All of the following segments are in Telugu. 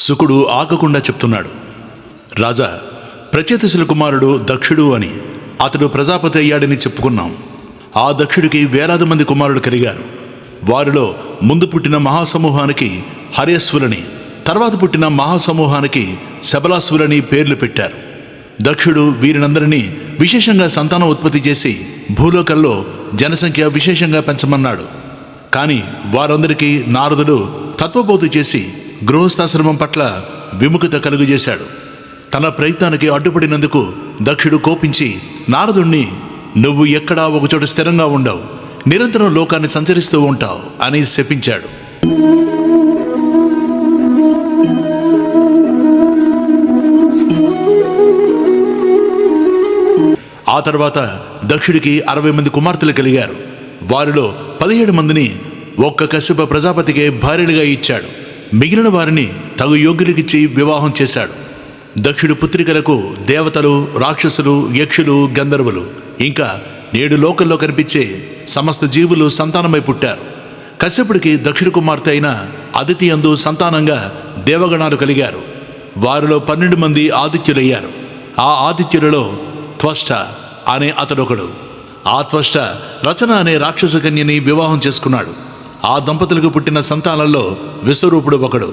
శుకుడు ఆగకుండా చెప్తున్నాడు, రాజా, ప్రచేతసుల కుమారుడు దక్షుడు అని అతడు ప్రజాపతి అయ్యాడని చెప్పుకున్నాం. ఆ దక్షుడికి వేలాది మంది కుమారులు కలిగారు. వారిలో ముందు పుట్టిన మహాసమూహానికి హర్యస్వులని, తర్వాత పుట్టిన మహాసమూహానికి శబలాస్వులని పేర్లు పెట్టారు. దక్షుడు వీరినందరినీ విశేషంగా సంతానం ఉత్పత్తి చేసి భూలోకంలో జనసంఖ్య విశేషంగా పెంచమన్నాడు. కానీ వారందరికీ నారదుడు తత్వబోధి చేసి గృహస్థాశ్రమం పట్ల విముఖత కలుగజేశాడు. తన ప్రయత్నానికి అడ్డుపడినందుకు దక్షుడు కోపించి నారదుణ్ణి, నువ్వు ఎక్కడా ఒకచోట స్థిరంగా ఉండవు, నిరంతరం లోకాన్ని సంచరిస్తూ ఉంటావు అని శపించాడు. ఆ తర్వాత దక్షుడికి 60 మంది కుమార్తెలు కలిగారు. వారిలో 17 మందిని ఒక్క కశ్యప ప్రజాపతికే భార్యలుగా ఇచ్చాడు. మిగిలిన వారిని తగు యోగ్యులకిచ్చి వివాహం చేశాడు. దక్షుడి పుత్రికలకు దేవతలు, రాక్షసులు, యక్షులు, గంధర్వులు, ఇంకా 7 లోకల్లో కనిపించే సమస్త జీవులు సంతానమై పుట్టారు. కశ్యపుడికి దక్షుడి కుమార్తె అయిన అదితి యందు సంతానంగా దేవగణాలు కలిగారు. వారిలో 12 మంది ఆదిత్యులయ్యారు. ఆ ఆదిత్యులలో త్వష్ట అనే అతడొకడు. ఆ త్వష్ట రచన అనే రాక్షస కన్యని వివాహం చేసుకున్నాడు. ఆ దంపతులకు పుట్టిన సంతానంలో విశ్వరూపుడు ఒకడు.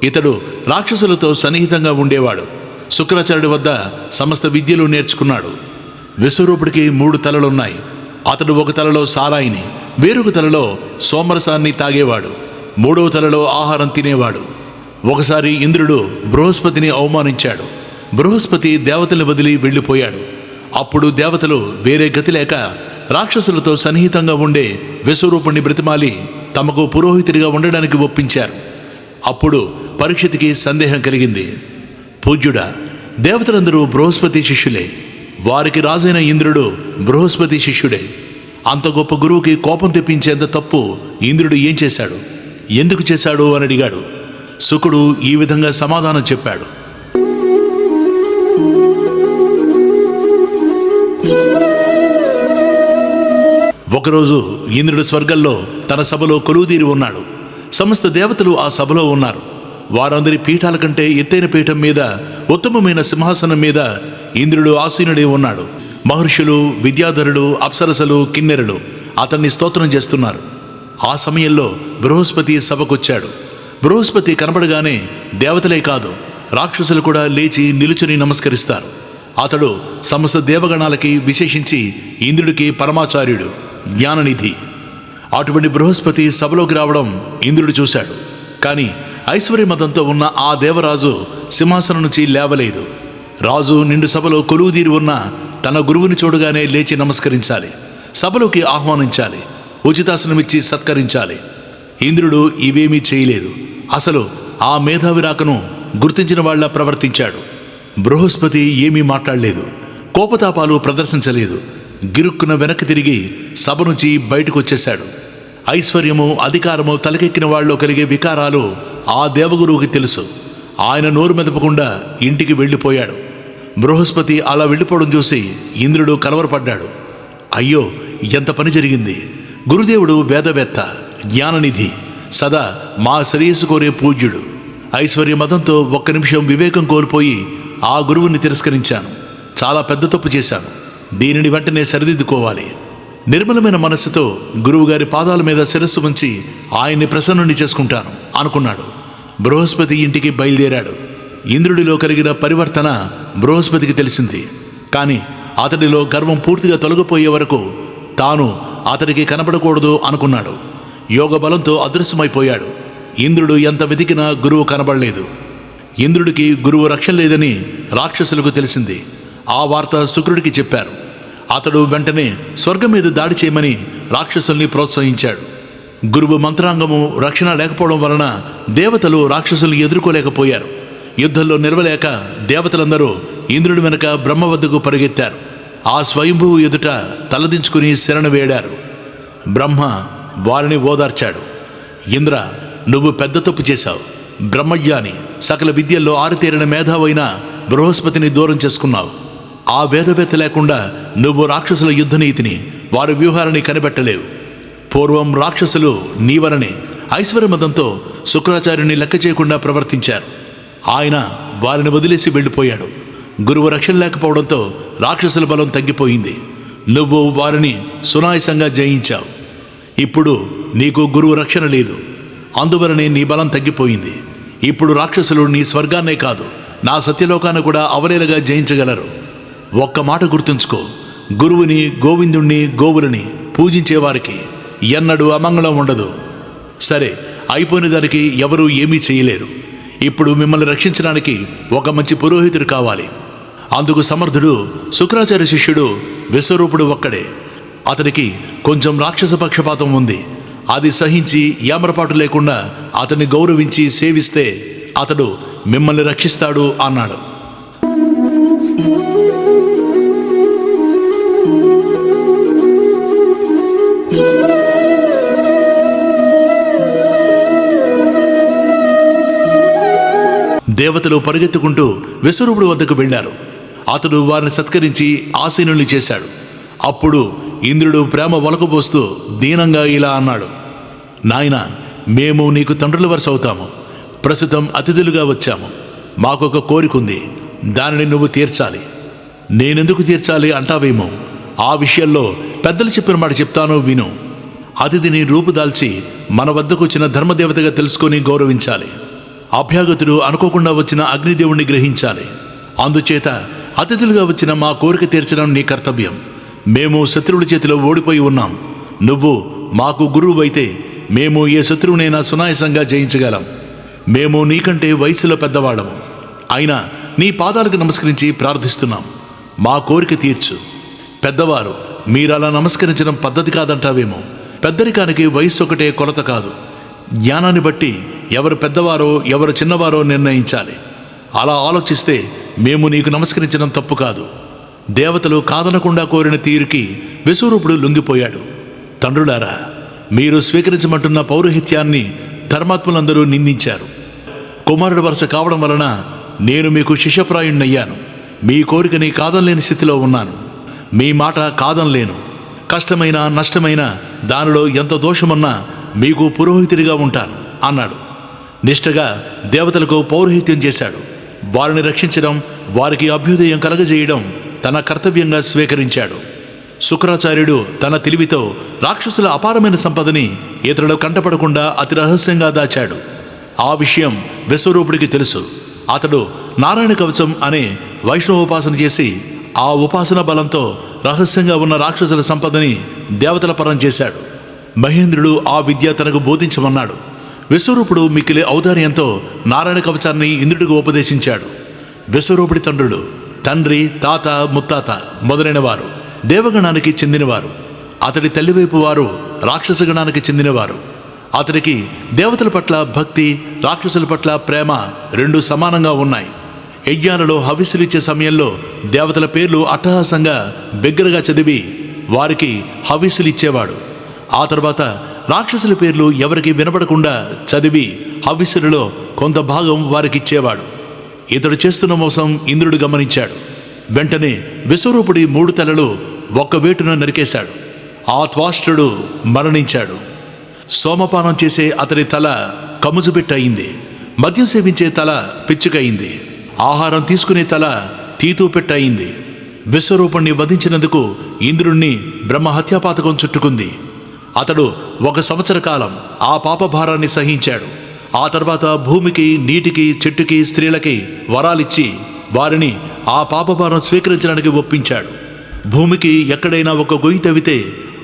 ఇతడు రాక్షసులతో సన్నిహితంగా ఉండేవాడు. శుక్రాచార్యుడి వద్ద సమస్త విద్యలు నేర్చుకున్నాడు. విశ్వరూపుడికి 3 తలలున్నాయి. అతడు ఒక తలలో సారాయిని, వేరొక తలలో సోమరసాన్ని తాగేవాడు, 3వ తలలో ఆహారం తినేవాడు. ఒకసారి ఇంద్రుడు బృహస్పతిని అవమానించాడు. బృహస్పతి దేవతల్ని వదిలి వెళ్ళిపోయాడు. అప్పుడు దేవతలు వేరే గతి లేక రాక్షసులతో సన్నిహితంగా ఉండే విశ్వరూపుణ్ణి బ్రతిమాలి తమకు పురోహితుడిగా ఉండడానికి ఒప్పించారు. అప్పుడు పరీక్షిత్తుకి సందేహం కలిగింది. పూజ్యుడా, దేవతలందరూ బృహస్పతి శిష్యులే. వారికి రాజైన ఇంద్రుడు బృహస్పతి శిష్యుడే. అంత గొప్ప గురువుకి కోపం తెప్పించేంత తప్పు ఇంద్రుడు ఏం చేశాడు, ఎందుకు చేశాడు అని అడిగాడు. శుకుడు ఈ విధంగా సమాధానం చెప్పాడు. ఒకరోజు ఇంద్రుడు స్వర్గంలో తన సభలో కొలువుదీరి ఉన్నాడు. సమస్త దేవతలు ఆ సభలో ఉన్నారు. వారందరి పీఠాల కంటే ఎత్తైన పీఠం మీద, ఉత్తమమైన సింహాసనం మీద ఇంద్రుడు ఆసీనుడై ఉన్నాడు. మహర్షులు, విద్యాధరులు, అప్సరసలు, కిన్నెరలు అతన్ని స్తోత్రం చేస్తున్నారు. ఆ సమయంలో బృహస్పతి సభకొచ్చాడు. బృహస్పతి కనబడగానే దేవతలే కాదు, రాక్షసులు కూడా లేచి నిలుచుని నమస్కరిస్తారు. అతడు సమస్త దేవగణాలకి, విశేషించి ఇంద్రుడికి పరమాచార్యుడు, జ్ఞాననిధి. అటువంటి బృహస్పతి సభలోకి రావడం ఇంద్రుడు చూశాడు. కానీ ఐశ్వర్యమతంతో ఉన్న ఆ దేవరాజు సింహాసనం నుంచి లేవలేదు. రాజు నిండు సభలో కొలువుదీరి ఉన్న తన గురువుని చూడగానే లేచి నమస్కరించాలి, సభలోకి ఆహ్వానించాలి, ఉచితాసనమిచ్చి సత్కరించాలి. ఇంద్రుడు ఇవేమీ చేయలేదు. అసలు ఆ మేధావిరాకను గుర్తించిన వాళ్ళ ప్రవర్తించాడు. బృహస్పతి ఏమీ మాట్లాడలేదు, కోపతాపాలు ప్రదర్శించలేదు. గిరుక్కున వెనక్కి తిరిగి సభ నుంచి బయటకు వచ్చేశాడు. ఐశ్వర్యము, అధికారము తలకెక్కిన వాళ్ళలో కలిగే వికారాలు ఆ దేవగురువుకి తెలుసు. ఆయన నోరు మెదపకుండా ఇంటికి వెళ్ళిపోయాడు. బృహస్పతి అలా వెళ్ళిపోవడం చూసి ఇంద్రుడు కలవరపడ్డాడు. అయ్యో, ఎంత పని జరిగింది! గురుదేవుడు వేదవేత్త, జ్ఞాననిధి, సదా మా శ్రేయస్సు కోరే పూజ్యుడు. ఐశ్వర్య మతంతో ఒక్క నిమిషం వివేకం కోల్పోయి ఆ గురువుని తిరస్కరించాను. చాలా పెద్ద తప్పు చేశాను. దీనిని వెంటనే సరిదిద్దుకోవాలి. నిర్మలమైన మనస్సుతో గురువుగారి పాదాల మీద శిరస్సు ఉంచి ఆయన్ని ప్రసన్నుని చేసుకుంటాను అనుకున్నాడు. బృహస్పతి ఇంటికి బయలుదేరాడు. ఇంద్రుడిలో కలిగిన పరివర్తన బృహస్పతికి తెలిసింది. కానీ అతడిలో గర్వం పూర్తిగా తొలగిపోయే వరకు తాను అతడికి కనబడకూడదు అనుకున్నాడు. యోగ బలంతో అదృశ్యమైపోయాడు. ఇంద్రుడు ఎంత వెతికినా గురువు కనబడలేదు. ఇంద్రుడికి గురువు రక్షణ లేదని రాక్షసులకు తెలిసింది. ఆ వార్త శుక్రుడికి చెప్పారు. అతడు వెంటనే స్వర్గం మీద దాడి చేయమని రాక్షసుల్ని ప్రోత్సహించాడు. గురువు మంత్రాంగము, రక్షణ లేకపోవడం వలన దేవతలు రాక్షసుల్ని ఎదుర్కోలేకపోయారు. యుద్ధంలో నిలవలేక దేవతలందరూ ఇంద్రుడి వెనక బ్రహ్మ వద్దకు పరిగెత్తారు. ఆ స్వయంభువు ఎదుట తలదించుకుని శరణ వేడారు. బ్రహ్మ వారిని ఓదార్చాడు. ఇంద్ర, నువ్వు పెద్ద తప్పు చేశావు. బ్రహ్మజ్ఞాని, సకల విద్యల్లో ఆరితేరిన మేధావైన బృహస్పతిని దూరం చేసుకున్నావు. ఆ వేదవేత్త లేకుండా నువ్వు రాక్షసుల యుద్ధనీతిని, వారి వ్యూహాలని కనిపెట్టలేవు. పూర్వం రాక్షసులు నీ వలనే ఐశ్వర్యమదంతో శుక్రాచార్యుని లెక్క చేయకుండా ప్రవర్తించారు. ఆయన వారిని వదిలేసి వెళ్ళిపోయాడు. గురువు రక్షణ లేకపోవడంతో రాక్షసుల బలం తగ్గిపోయింది. నువ్వు వారిని సునాయాసంగా జయించావు. ఇప్పుడు నీకు గురువు రక్షణ లేదు, అందువలనే నీ బలం తగ్గిపోయింది. ఇప్పుడు రాక్షసులు నీ స్వర్గాన్నే కాదు, నా సత్యలోకాన్ని కూడా అవలేలగా జయించగలరు. ఒక్క మాట గుర్తుంచుకో, గురువుని, గోవిందుణ్ణి, గోవులని పూజించేవారికి ఎన్నడూ అమంగళం ఉండదు. సరే, అయిపోయిన దానికి ఎవరూ ఏమీ చేయలేరు. ఇప్పుడు మిమ్మల్ని రక్షించడానికి ఒక మంచి పురోహితుడు కావాలి. అందుకు సమర్థుడు శుక్రాచార్య శిష్యుడు విశ్వరూపుడు ఒక్కడే. అతనికి కొంచెం రాక్షస పక్షపాతం ఉంది. అది సహించి ఏమరపాటు లేకుండా అతన్ని గౌరవించి సేవిస్తే అతడు మిమ్మల్ని రక్షిస్తాడు అన్నాడు. దేవతలు పరిగెత్తుకుంటూ విశ్వరూపుడు వద్దకు వెళ్ళారు. అతడు వారిని సత్కరించి ఆసీనుల్ని చేశాడు. అప్పుడు ఇంద్రుడు ప్రేమ ఒలకబోస్తూ దీనంగా ఇలా అన్నాడు: నాయనా, మేము నీకు తండ్రుల వరుస అవుతాము. ప్రస్తుతం అతిథులుగా వచ్చాము. మాకొక కోరికుంది, దానిని నువ్వు తీర్చాలి. నేనెందుకు తీర్చాలి అంటావేమో. ఆ విషయంలో పెద్దలు చెప్పిన మాట చెప్తాను, విను. అతిథిని రూపుదాల్చి మన వద్దకు వచ్చిన ధర్మదేవతగా తెలుసుకొని గౌరవించాలి. అభ్యాగతుడు అనుకోకుండా వచ్చిన అగ్నిదేవుణ్ణి గ్రహించాలి. అందుచేత అతిథులుగా వచ్చిన మా కోరిక తీర్చడం నీ కర్తవ్యం. మేము శత్రువుల చేతిలో ఓడిపోయి ఉన్నాం. నువ్వు మాకు గురువు అయితే మేము ఏ శత్రువునైనా సునాయాసంగా జయించగలం. మేము నీకంటే వయసులో పెద్దవాళ్ళము. అయినా నీ పాదాలకు నమస్కరించి ప్రార్థిస్తున్నాం, మా కోరిక తీర్చు. పెద్దవారు మీరలా నమస్కరించడం పద్ధతి కాదంటావేమో. పెద్దరికానికి వయస్సు ఒకటే కొలత కాదు. జ్ఞానాన్ని బట్టి ఎవరు పెద్దవారో ఎవరు చిన్నవారో నిర్ణయించాలి. అలా ఆలోచిస్తే మేము నీకు నమస్కరించడం తప్పు కాదు. దేవతలు కాదనకుండా కోరిన తీరుకి విశ్వరూపుడు లొంగిపోయాడు. తండ్రులారా, మీరు స్వీకరించమంటున్న పౌరోహిత్యాన్ని ధర్మాత్ములందరూ నిందించారు. కుమారుడు వరుస కావడం వలన నేను మీకు శిష్యప్రాయుణ్ణయ్యాను. మీ కోరికని కాదనలేని స్థితిలో ఉన్నాను. మీ మాట కాదనలేను. కష్టమైన నష్టమైన దానిలో ఎంత దోషమున్నా మీకు పురోహితుడిగా ఉంటాను అన్నాడు. నిష్ఠగా దేవతలకు పౌరోహిత్యం చేశాడు. వారిని రక్షించడం, వారికి అభ్యుదయం కలగజేయడం తన కర్తవ్యంగా స్వీకరించాడు. శుక్రాచార్యుడు తన తెలివితో రాక్షసుల అపారమైన సంపదని ఇతరులు కంటపడకుండా అతి రహస్యంగా దాచాడు. ఆ విషయం విశ్వరూపుడికి తెలుసు. అతడు నారాయణ కవచం అనే వైష్ణవోపాసన చేసి ఆ ఉపాసన బలంతో రహస్యంగా ఉన్న రాక్షసుల సంపదని దేవతల పరం చేశాడు. మహేంద్రుడు ఆ విద్య తనకు బోధించమన్నాడు. విశ్వరూపుడు మిక్కిలి ఔదార్యంతో నారాయణ కవచాన్ని ఇంద్రుడికి ఉపదేశించాడు. విశ్వరూపుడి తండ్రులు తండ్రి, తాత, ముత్తాత మొదలైన వారు దేవగణానికి చెందినవారు. అతడి తల్లివైపు వారు రాక్షస గణానికి చెందినవారు. అతడికి దేవతల పట్ల భక్తి, రాక్షసుల పట్ల ప్రేమ రెండు సమానంగా ఉన్నాయి. యజ్ఞాలలో హవిస్సులిచ్చే సమయంలో దేవతల పేర్లు అట్టహాసంగా బిగ్గరగా చదివి వారికి హవిస్సులిచ్చేవాడు. ఆ తర్వాత రాక్షసుల పేర్లు ఎవరికి వినపడకుండా చదివి హవిస్సులలో కొంత భాగం వారికిచ్చేవాడు. ఇతడు చేస్తున్న మోసం ఇంద్రుడు గమనించాడు. వెంటనే విశ్వరూపుడి 3 తలలు ఒక్క వేటును నరికేశాడు. ఆ త్వాష్ట్రుడు మరణించాడు. సోమపానం చేసే అతడి తల కముజుపెట్టయింది. మద్యం సేవించే తల పిచ్చుకయింది. ఆహారం తీసుకునే తల తీతూపెట్టయింది. విశ్వరూపుణ్ణి వధించినందుకు ఇంద్రుణ్ణి బ్రహ్మ హత్యాపాతకం చుట్టుకుంది. అతడు 1 సంవత్సర కాలం ఆ పాపభారాన్ని సహించాడు. ఆ తర్వాత భూమికి, నీటికి, చెట్టుకి, స్త్రీలకి వరాలిచ్చి వారిని ఆ పాపభారం స్వీకరించడానికి ఒప్పించాడు. భూమికి ఎక్కడైనా ఒక గొయ్యి తవ్వితే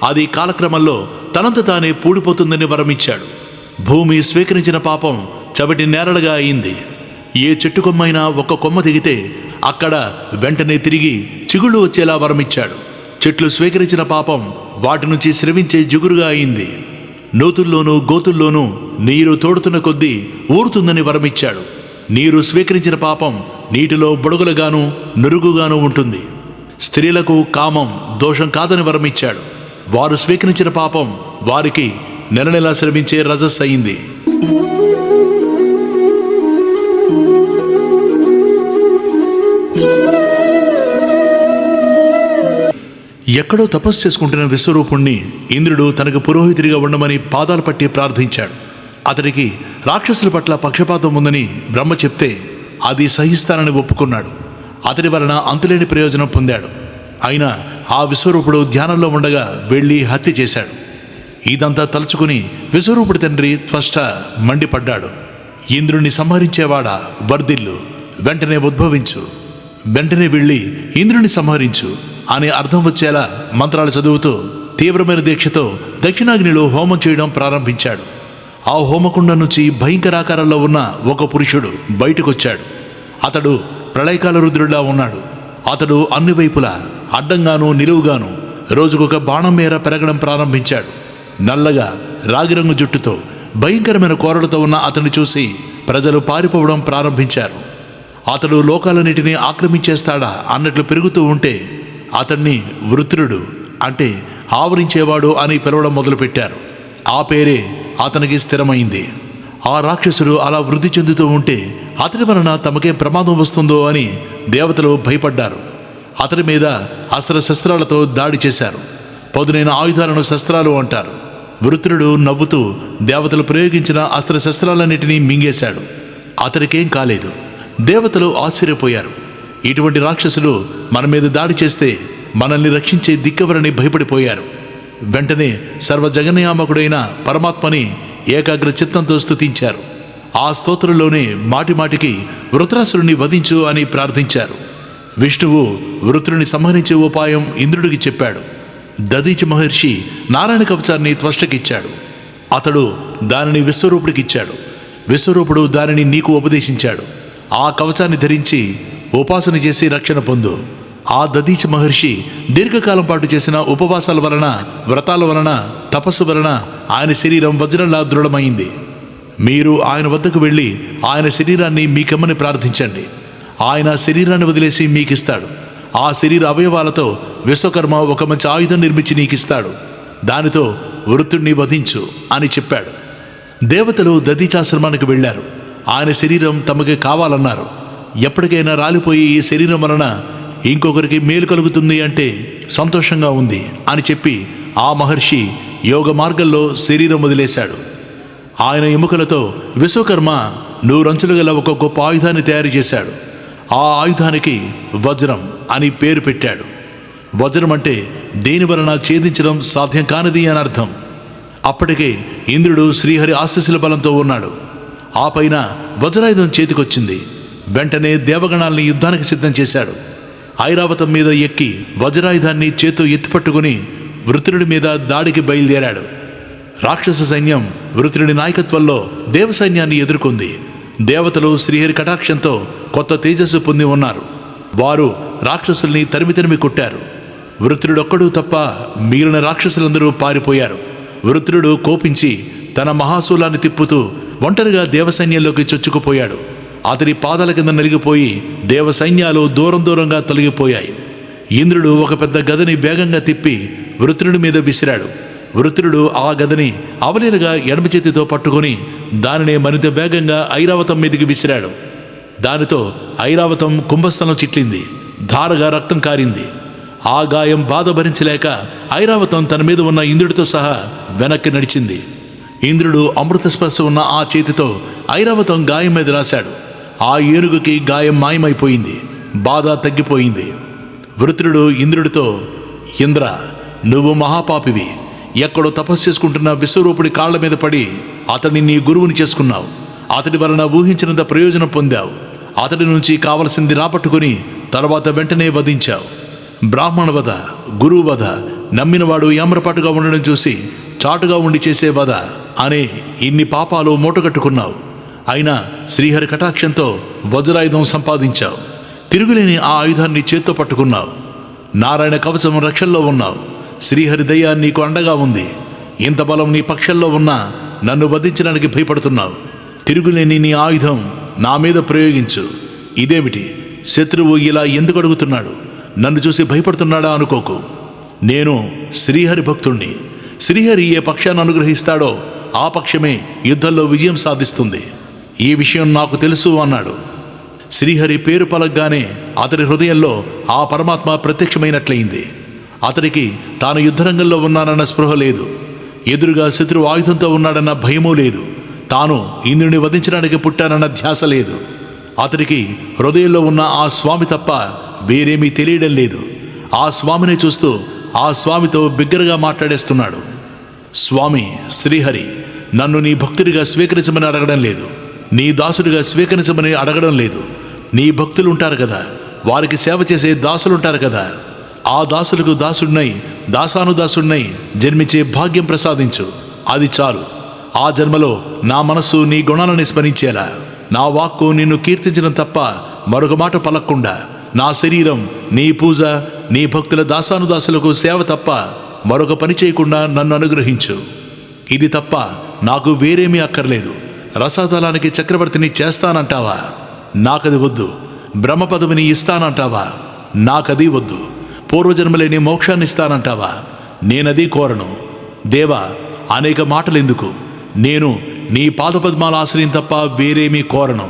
అది కాలక్రమంలో తనంత తానే పూడిపోతుందని వరమిచ్చాడు. భూమి స్వీకరించిన పాపం చవిటి నేరడుగా అయింది. ఏ చెట్టు కొమ్మైనా ఒక కొమ్మ దిగితే అక్కడ వెంటనే తిరిగి చిగుళ్ళు వచ్చేలా వరమిచ్చాడు. చెట్లు స్వీకరించిన పాపం వాటి నుంచి స్రవించే జిగురుగా అయింది. నూతుల్లోనూ గోతుల్లోనూ నీరు తోడుతున్న కొద్దీ ఊరుతుందని వరమిచ్చాడు. నీరు స్వీకరించిన పాపం నీటిలో బుడగలుగాను నురుగుగాను ఉంటుంది. స్త్రీలకు కామం దోషం కాదని వరమిచ్చాడు. వారు స్వీకరించిన పాపం వారికి నెల నెలా శ్రమించే రజస్ అయింది. ఎక్కడో తపస్సు చేసుకుంటున్న విశ్వరూపుణ్ణి ఇంద్రుడు తనకు పురోహితుడిగా ఉండమని పాదాలు పట్టి ప్రార్థించాడు. అతడికి రాక్షసుల పట్ల పక్షపాతం ఉందని బ్రహ్మ చెప్తే అది సహిస్తానని ఒప్పుకున్నాడు. అతడి వలన అంతులేని ప్రయోజనం పొందాడు. అయినా ఆ విశ్వరూపుడు ధ్యానంలో ఉండగా వెళ్ళి హత్య చేశాడు. ఇదంతా తలుచుకుని విశ్వరూపుడి తండ్రి త్వష్ట మండిపడ్డాడు. ఇంద్రుణ్ణి సంహరించేవాడా, వర్ధిల్లు, వెంటనే ఉద్భవించు, వెంటనే వెళ్ళి ఇంద్రుని సంహరించు అని అర్థం వచ్చేలా మంత్రాలు చదువుతూ తీవ్రమైన దీక్షతో దక్షిణాగ్నిలో హోమం చేయడం ప్రారంభించాడు. ఆ హోమకుండం నుంచి భయంకరాకారంలో ఉన్న ఒక పురుషుడు బయటకొచ్చాడు. అతడు ప్రళయకాల రుద్రుడిలా ఉన్నాడు. అతడు అన్ని వైపులా అడ్డంగాను నిలువుగాను రోజుకొక బాణం మేర పెరగడం ప్రారంభించాడు. నల్లగా రాగిరంగు జుట్టుతో భయంకరమైన కోరలతో ఉన్న అతన్ని చూసి ప్రజలు పారిపోవడం ప్రారంభించారు. అతడు లోకాలన్నిటినీ ఆక్రమించేస్తాడా అన్నట్లు పెరుగుతూ ఉంటే అతన్ని వృత్రుడు అంటే ఆవరించేవాడు అని పిలవడం మొదలుపెట్టారు. ఆ పేరే అతనికి స్థిరమైంది. ఆ రాక్షసుడు అలా వృద్ధి చెందుతూ ఉంటే అతడి వలన తమకేం ప్రమాదం వస్తుందో అని దేవతలు భయపడ్డారు. అతడి మీద అస్త్రశస్త్రాలతో దాడి చేశారు. పదునైన ఆయుధాలను శస్త్రాలు అంటారు. వృత్రుడు నవ్వుతూ దేవతలు ప్రయోగించిన అస్త్రశస్త్రాలన్నిటినీ మింగేశాడు. అతడికేం కాలేదు. దేవతలు ఆశ్చర్యపోయారు. ఇటువంటి రాక్షసులు మన మీద దాడి చేస్తే మనల్ని రక్షించే దిక్కెవరని భయపడిపోయారు. వెంటనే సర్వజగన్యామకుడైన పరమాత్మని ఏకాగ్ర చిత్తంతో స్తుతించారు. ఆ స్తోత్రంలోనే మాటిమాటికి వృత్రాసురుణ్ణి వధించు అని ప్రార్థించారు. విష్ణువు వృత్రుని సంహరించే ఉపాయం ఇంద్రుడికి చెప్పాడు. దదీచి మహర్షి నారాయణ కవచాన్ని త్వష్టకిచ్చాడు. అతడు దానిని విశ్వరూపుడికిచ్చాడు. విశ్వరూపుడు దానిని నీకు ఉపదేశించాడు. ఆ కవచాన్ని ధరించి ఉపాసన చేసి రక్షణ పొందు. ఆ దదీచి మహర్షి దీర్ఘకాలం పాటు చేసిన ఉపవాసాల వలన, వ్రతాల వలన, తపస్సు వలన ఆయన శరీరం వజ్రంలా దృఢమైంది. మీరు ఆయన వద్దకు వెళ్ళి ఆయన శరీరాన్ని మీకెమ్మని ప్రార్థించండి. ఆయన శరీరాన్ని వదిలేసి మీకిస్తాడు. ఆ శరీర అవయవాలతో విశ్వకర్మ ఒక మంచి ఆయుధం నిర్మించి నీకిస్తాడు. దానితో వృత్రుణ్ణి వధించు అని చెప్పాడు. దేవతలు దదీచాశ్రమానికి వెళ్ళారు. ఆయన శరీరం తమకి కావాలన్నారు. ఎప్పటికైనా రాలిపోయి ఈ శరీరం వలన ఇంకొకరికి మేలు కలుగుతుంది అంటే సంతోషంగా ఉంది అని చెప్పి ఆ మహర్షి యోగ మార్గంలో శరీరం వదిలేశాడు. ఆయన ఎముకలతో విశ్వకర్మ 100 అంచులు గల ఒక గొప్ప ఆయుధాన్ని తయారు చేశాడు. ఆ ఆయుధానికి వజ్రం అని పేరు పెట్టాడు. వజ్రం అంటే దేని వలన ఛేదించడం సాధ్యం కానిది అని అర్థం. అప్పటికే ఇంద్రుడు శ్రీహరి ఆశీస్సుల బలంతో ఉన్నాడు. ఆ పైన వజ్రాయుధం చేతికొచ్చింది. వెంటనే దేవగణాల్ని యుద్ధానికి సిద్ధం చేశాడు. ఐరావతం మీద ఎక్కి వజ్రాయుధాన్ని చేతో ఎత్తిపట్టుకుని వృత్రుడి మీద దాడికి బయలుదేరాడు. రాక్షస సైన్యం వృత్రుడి నాయకత్వంలో దేవ సైన్యాన్ని ఎదుర్కొంది. దేవతలు శ్రీహరి కటాక్షంతో కొత్త తేజస్సు పొంది ఉన్నారు. వారు రాక్షసుల్ని తరిమి కొట్టారు. వృత్రుడొక్కడు తప్ప మిగిలిన రాక్షసులందరూ పారిపోయారు. వృత్రుడు కోపించి తన మహాశూలాన్ని తిప్పుతూ ఒంటరిగా దేవసైన్యంలోకి చొచ్చుకుపోయాడు. అతని పాదాల కింద నలిగిపోయి దేవసైన్యాలు దూరంగా తొలగిపోయాయి. ఇంద్రుడు ఒక పెద్ద గదని వేగంగా తిప్పి వృత్రుడి మీద విసిరాడు. వృత్రుడు ఆ గదని అవలీలగా ఎడమ చేతితో పట్టుకుని దానినే మరింత వేగంగా ఐరావతం మీదకి విసిరాడు. దానితో ఐరావతం కుంభస్థలం చిట్లింది. ధారగా రక్తం కారింది. ఆ గాయం బాధ భరించలేక ఐరావతం తన మీద ఉన్న ఇంద్రుడితో సహా వెనక్కి నడిచింది. ఇంద్రుడు అమృత స్పర్శ ఉన్న ఆ చేతితో ఐరావతం గాయం మీద రాశాడు. ఆ ఏనుగుకి గాయం మాయమైపోయింది. బాధ తగ్గిపోయింది. వృత్రుడు ఇంద్రుడితో, ఇంద్ర, నువ్వు మహాపాపివి. ఎక్కడో తపస్సు చేసుకుంటున్న విశ్వరూపుడి కాళ్ల మీద పడి అతడిని నీ గురువుని చేసుకున్నావు. అతడి వలన ఊహించినంత ప్రయోజనం పొందావు. అతడి నుంచి కావలసింది రాబట్టుకుని తర్వాత వెంటనే వధించావు. బ్రాహ్మణ వధ, గురువు వధ, నమ్మినవాడు ఏమ్రపాటుగా ఉండడం చూసి చాటుగా ఉండి చేసే వధ అనే ఇన్ని పాపాలు మూటగట్టుకున్నావు. అయినా శ్రీహరి కటాక్షంతో వజ్రాయుధం సంపాదించావు. తిరుగులేని ఆ ఆయుధాన్ని చేత్తో పట్టుకున్నావు. నారాయణ కవచం రక్షల్లో ఉన్నావు. శ్రీహరి దయ నీకు అండగా ఉంది. ఇంత బలం నీ పక్షంలో ఉన్నా నన్ను వధించడానికి భయపడుతున్నావు. తిరుగులేని నీ ఆయుధం నా మీద ప్రయోగించు. ఇదేమిటి, శత్రువు ఇలా ఎందుకు అడుగుతున్నాడు? నన్ను చూసి భయపడుతున్నాడా అనుకోకు. నేను శ్రీహరి భక్తుణ్ణి. శ్రీహరి ఏ పక్షాన్ని అనుగ్రహిస్తాడో ఆ పక్షమే యుద్ధంలో విజయం సాధిస్తుంది. ఈ విషయం నాకు తెలుసు అన్నాడు. శ్రీహరి పేరు పలగ్గానే అతడి హృదయంలో ఆ పరమాత్మ ప్రత్యక్షమైనట్లయింది. అతడికి తాను యుద్ధరంగంలో ఉన్నానన్న స్పృహ లేదు. ఎదురుగా శత్రువు ఆయుధంతో ఉన్నాడన్న భయమూ లేదు. తాను ఇంద్రుని వధించడానికి పుట్టానన్న ధ్యాస లేదు. అతడికి హృదయంలో ఉన్న ఆ స్వామి తప్ప వేరేమీ తెలియడం లేదు. ఆ స్వామిని చూస్తూ ఆ స్వామితో బిగ్గరగా మాట్లాడేస్తున్నాడు. స్వామి శ్రీహరి నన్ను నీ భక్తుడిగా స్వీకరించమని అడగడం లేదు, నీ దాసుడిగా స్వీకరించమని అడగడం లేదు. నీ భక్తులు ఉంటారు కదా, వారికి సేవ చేసే దాసులుంటారు కదా, ఆ దాసులకు దాసుడినై దాసానుదాసుడినై జన్మించే భాగ్యం ప్రసాదించు. అది చాలు. ఆ జన్మలో నా మనస్సు నీ గుణాలను స్మరించేలా, నా వాక్కు నిన్ను కీర్తించడం తప్ప మరొక మాట పలక్కుండా, నా శరీరం నీ పూజ, నీ భక్తుల దాసానుదాసులకు సేవ తప్ప మరొక పని చేయకుండా నన్ను అనుగ్రహించు. ఇది తప్ప నాకు వేరేమీ అక్కర్లేదు. రసాతలానికి చక్రవర్తిని చేస్తానంటావా? నాకది వద్దు. బ్రహ్మ పదవిని ఇస్తానంటావా? నాకది వద్దు. పూర్వజన్మలేని మోక్షాన్ని ఇస్తానంటావా? నేనది కోరను. దేవా, అనేక మాటలెందుకు? నేను నీ పాదపద్మాల ఆశ్రయం తప్ప వేరేమీ కోరను.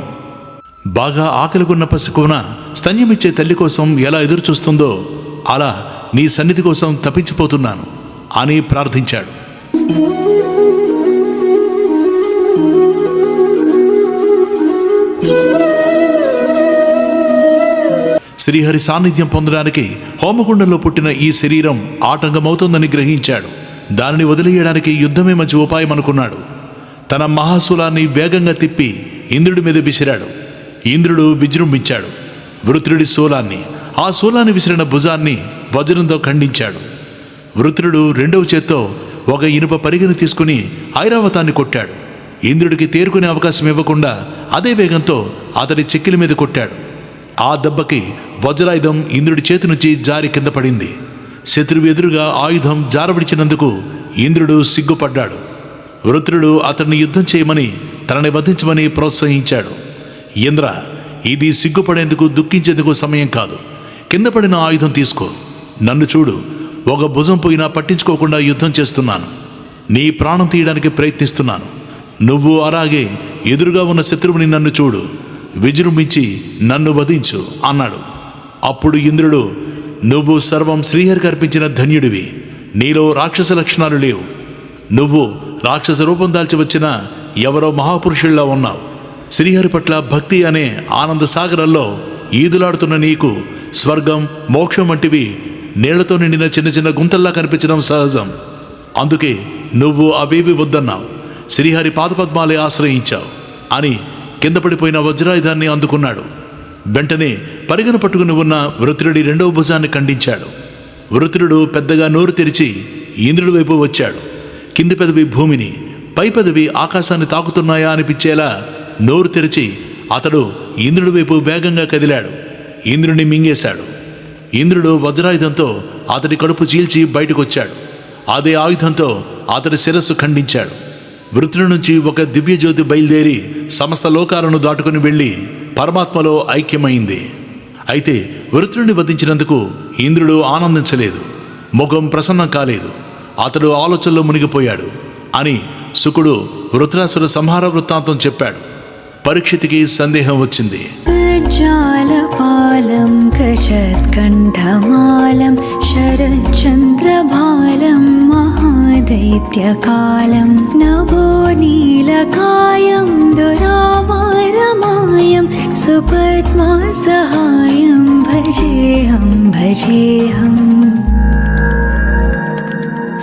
బాగా ఆకలికున్న పసికోన స్తన్యమిచ్చే తల్లి కోసం ఎలా ఎదురు చూస్తుందో అలా నీ సన్నిధి కోసం తప్పించిపోతున్నాను అని ప్రార్థించాడు. శ్రీహరి సాన్నిధ్యం పొందడానికి హోమకుండంలో పుట్టిన ఈ శరీరం ఆటంకమవుతోందని గ్రహించాడు. దానిని వదిలేయడానికి యుద్ధమే మంచి ఉపాయం అనుకున్నాడు. తన మహాశూలాన్ని వేగంగా తిప్పి ఇంద్రుడి మీద విసిరాడు. ఇంద్రుడు విజృంభించాడు. వృత్రుడి శూలాన్ని, ఆ శూలాన్ని విసిరిన భుజాన్ని వజ్రంతో ఖండించాడు. వృత్రుడు రెండవ చేత్తో ఒక ఇనుప పరిగెను తీసుకుని ఐరావతాన్ని కొట్టాడు. ఇంద్రుడికి తేరుకునే అవకాశం ఇవ్వకుండా అదే వేగంతో అతడి చెక్కిలి మీద కొట్టాడు. ఆ దెబ్బకి వజ్రాయుధం ఇంద్రుడి చేతి నుంచి జారి కింద పడింది. శత్రువు ఎదురుగా ఆయుధం జారవిడిచినందుకు ఇంద్రుడు సిగ్గుపడ్డాడు. వృత్రుడు అతన్ని యుద్ధం చేయమని, తనని వధించమని ప్రోత్సహించాడు. ఇంద్ర, ఇది సిగ్గుపడేందుకు దుఃఖించేందుకు సమయం కాదు. కింద పడిన ఆయుధం తీసుకో. నన్ను చూడు, ఒక భుజం పోయినా పట్టించుకోకుండా యుద్ధం చేస్తున్నాను. నీ ప్రాణం తీయడానికి ప్రయత్నిస్తున్నాను. నువ్వు అలాగే ఎదురుగా ఉన్న శత్రువుని నన్ను చూడు, విజృంభించి నన్ను వధించు అన్నాడు. అప్పుడు ఇంద్రుడు, నువ్వు సర్వం శ్రీహరికి అర్పించిన ధన్యుడివి. నీలో రాక్షస లక్షణాలు లేవు. నువ్వు రాక్షస రూపం దాల్చి వచ్చిన ఎవరో మహాపురుషుల్లా ఉన్నావు. శ్రీహరి పట్ల భక్తి అనే ఆనంద సాగరంలో ఈదులాడుతున్న నీకు స్వర్గం, మోక్షం వంటివి నీళ్లతో నిండిన చిన్న చిన్న గుంతల్లా కనిపించడం సహజం. అందుకే నువ్వు అవేవి వద్దన్నావు. శ్రీహరి పాదపద్మాలే ఆశ్రయించావు అని కింద పడిపోయిన వజ్రాయుధాన్ని అందుకున్నాడు. వెంటనే పరిగణ పట్టుకుని ఉన్న వృత్రుడి రెండవ భుజాన్ని ఖండించాడు. వృత్రుడు పెద్దగా నోరు తెరిచి ఇంద్రుడి వైపు వచ్చాడు. కింది పెదవి భూమిని, పై పెదవి ఆకాశాన్ని తాకుతున్నాయా అనిపించేలా నోరు తెరిచి అతడు ఇంద్రుడి వైపు వేగంగా కదిలాడు. ఇంద్రుడిని మింగేశాడు. ఇంద్రుడు వజ్రాయుధంతో అతడి కడుపు చీల్చి బయటకొచ్చాడు. అదే ఆయుధంతో అతడి శిరస్సు ఖండించాడు. వృత్రుడి నుంచి ఒక దివ్యజ్యోతి బయలుదేరి సమస్త లోకాలను దాటుకుని వెళ్ళి పరమాత్మలో ఐక్యమైంది. అయితే వృత్రుడిని వధించినందుకు ఇంద్రుడు ఆనందించలేదు. ముఖం ప్రసన్నం కాలేదు. అతడు ఆలోచనలో మునిగిపోయాడు అని శుకుడు వృత్రాసుర సంహార వృత్తాంతం చెప్పాడు. పరీక్షితికి సందేహం వచ్చింది. జాలపాలం కషత్కంఠమాలం శరచంద్రబాలం మహాదైత్యకాలం నభో నీలకాయం దురావారమాయం సుపద్మా సహాయం భజేహం భజేహం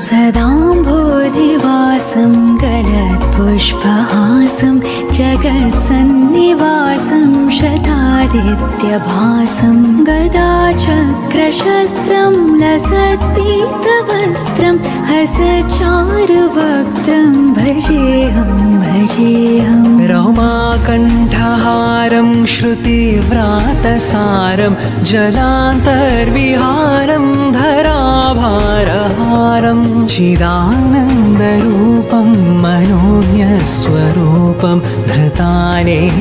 సదాంబోధివాసం గలత్పుష్పహాసం జగత్సన్నివాసం శతాదిత్యభాసం గదాచక్రశస్త్రం లసత్పీతవస్త్రం హసచారువక్త్రం భజేహం భజేహం రమాకంఠహారం శృతివ్రాతసారం జలాంతర్విహారం ధరాభారహారం చిదానందరూపం మనోజ్ఞస్వరూపం ధృతానేకరూపం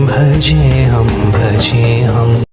భజేహం భజేహం